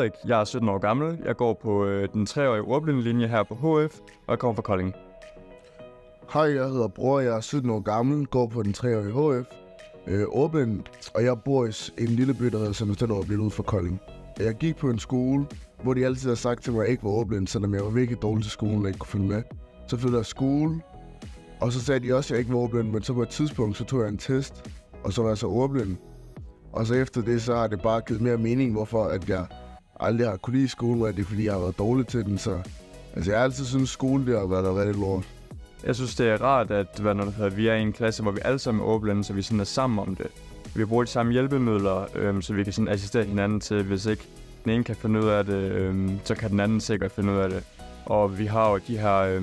Frederik, jeg er 17 år gammel. Jeg går på den 3-årige ordblindelinje her på HF, og jeg kommer fra Kolding. Hej, jeg hedder Bror, jeg er 17 år gammel, går på den 3-årige HF, ordblind, og jeg bor i en lille by, der hedder Sønderstønder og bliver ude for Kolding. Jeg gik på en skole, hvor de altid har sagt til mig, at jeg ikke var ordblind, selvom jeg var virkelig dårlig til skolen og ikke kunne følge med. Så flyttede jeg skole, og så sagde de også, at jeg ikke var ordblind, men så på et tidspunkt, så tog jeg en test, og så var jeg så ordblind. Og så efter det, så har det bare givet mere mening, hvorfor at jeg aldrig har kunne lide skolen, og det er fordi, jeg har været dårlig til den, så altså, jeg har altid syntes, at skole det har været rigtig lort. Jeg synes, det er rart, at vi er i en klasse, hvor vi alle sammen er ordblinde, så vi sådan er sammen om det. Vi bruger de samme hjælpemidler, så vi kan sådan assistere hinanden til, hvis ikke den ene kan finde ud af det, så kan den anden sikkert finde ud af det. Og vi har jo de her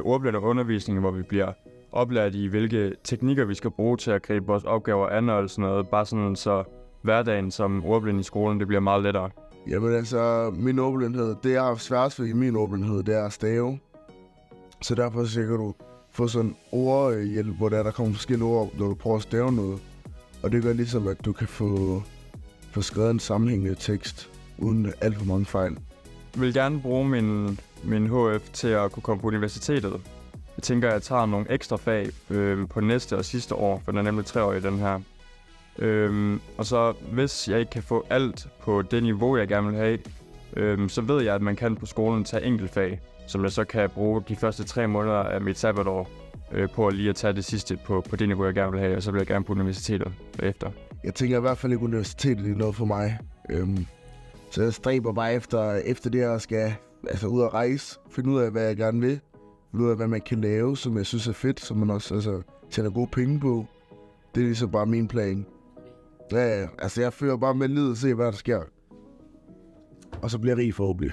ordblinde undervisninger, hvor vi bliver oplært i, hvilke teknikker vi skal bruge til at gribe vores opgaver an og sådan noget. Bare sådan, så hverdagen som ordblind i skolen, det bliver meget lettere. Jamen altså, min ordblindhed, det jeg har svært ved i min ordblindhed, det er at stave. Så derfor så kan du få sådan ordhjælp, hvor der kommer forskellige ord, når du prøver at stave noget. Og det gør ligesom, at du kan få skrevet en sammenhængende tekst, uden alt for mange fejl. Jeg vil gerne bruge min HF til at kunne komme på universitetet. Jeg tænker, at jeg tager nogle ekstra fag på næste og sidste år, for den er nemlig 3 år i den her. Og så hvis jeg ikke kan få alt på det niveau, jeg gerne vil have, så ved jeg, at man kan på skolen tage enkeltfag, som jeg så kan bruge de første 3 måneder af mit sabbatår på lige at tage det sidste på det niveau, jeg gerne vil have, og så vil jeg gerne på universitetet bagefter. Jeg tænker i hvert fald ikke, universitetet er noget for mig. Så jeg stræber bare efter det, jeg skal ud at rejse, finde ud af, hvad jeg gerne vil, finde ud af, hvad man kan lave, som jeg synes er fedt, som man også tjener gode penge på. Det er ligesom bare min plan. Ja, jeg fører bare med livet og se, hvad der sker. Og så bliver jeg rig forhåbentlig.